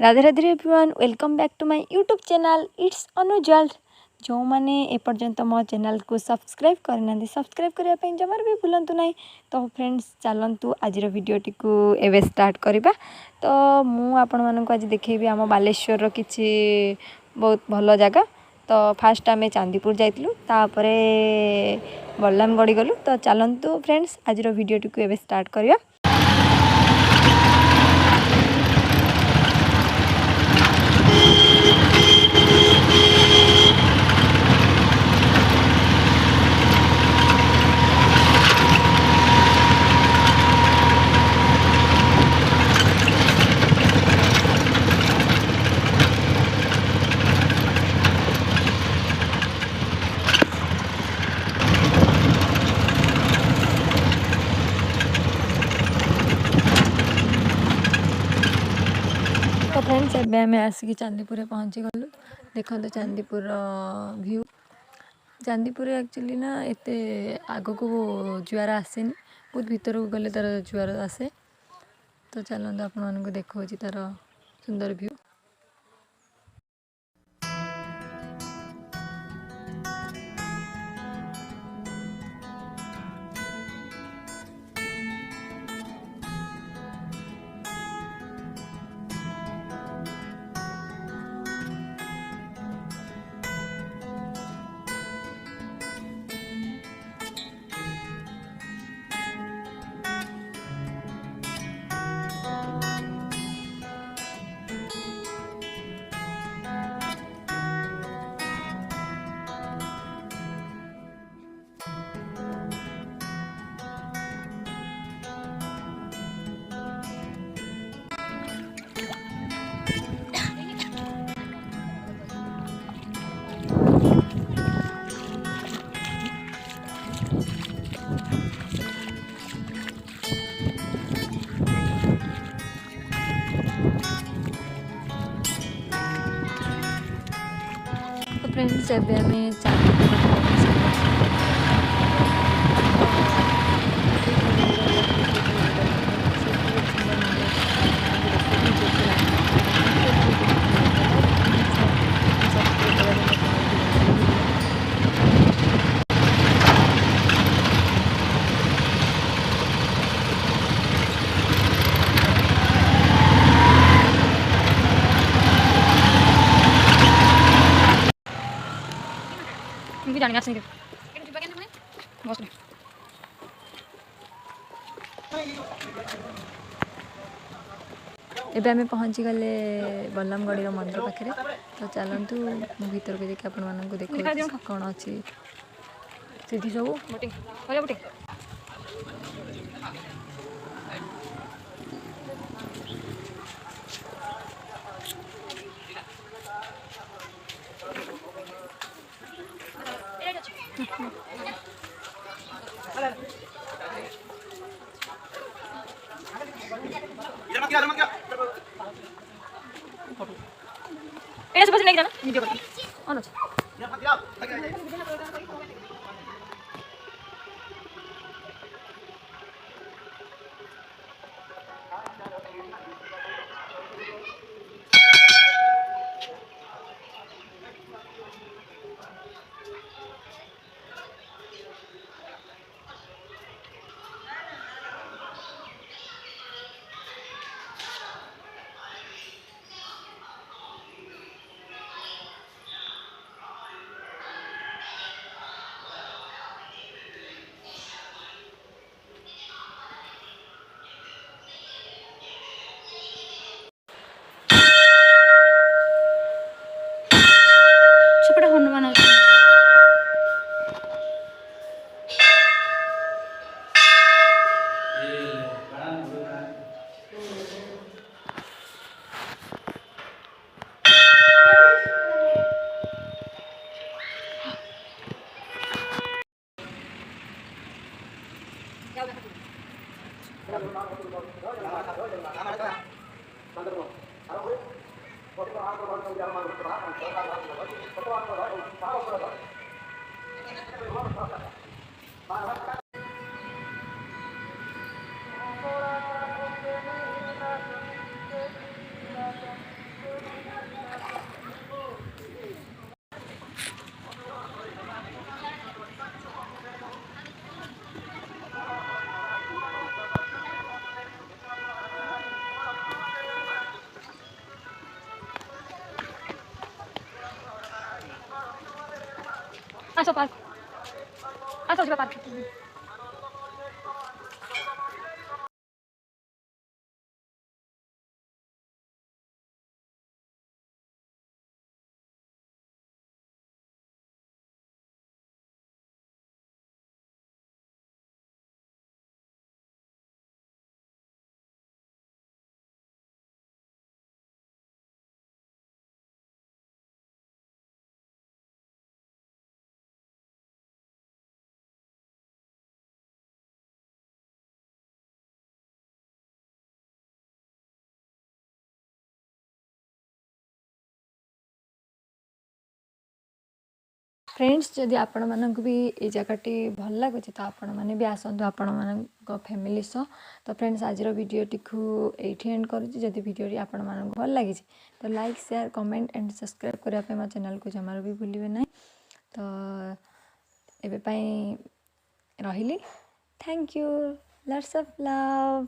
Radhe Radhe everyone welcome back to my YouTube channel it's Anujal. जो मैंने एपर्यंत मो चैनल को सब्सक्राइब करना सब्सक्राइब करने जमार भी भूलु ना। तो फ्रेंड्स चलतु आज वीडियोटी को एवे स्टार्ट करवा। तो मुझे आज देखेबी आम बालेश्वर किसी बहुत भल जगह। तो फास्ट आम चांदीपुर जाइलु तापर बल्लामगढ़ गलु। तो चलतु फ्रेंड्स आज वीडियोटी को एवे स्टार्ट करवा। तो फ्रेंड्स एबे आम आसिक चांदीपुर पहुँची गलु। देखो तो चांदीपुर व्यू। चांदीपुर एक्चुअली ना एते आग को जुआर आसेनी, बहुत भीतर को गले तार जुआर आसे। तो चलते आपको देखा तार सुंदर व्यू। तो फ्रेंड्स एबे हमें जाने आस एबे आम पहुँची गले बल्लामगढ़ मंदिर पाखे। तो चलतु भीतर को देखिए आपको देखो कौन अच्छी सीधी सब वीडियो ऑन अच्छा। हनुमान आस पार्क आस जा पार्क फ्रेंड्स जदि आपण मानक भी ये जगहटी भल लगुच तो आपण मैंने भी आसतु आपण मान फैमिली सह तो फ्रेंड्स आज वीडियो टी ये एंड करुँच जदि वीडियो आपण मानक भल लगी तो like share comment and subscribe करने मो चैनल को जमार भी भूलिए ना तो एबे रही thank you lots of love.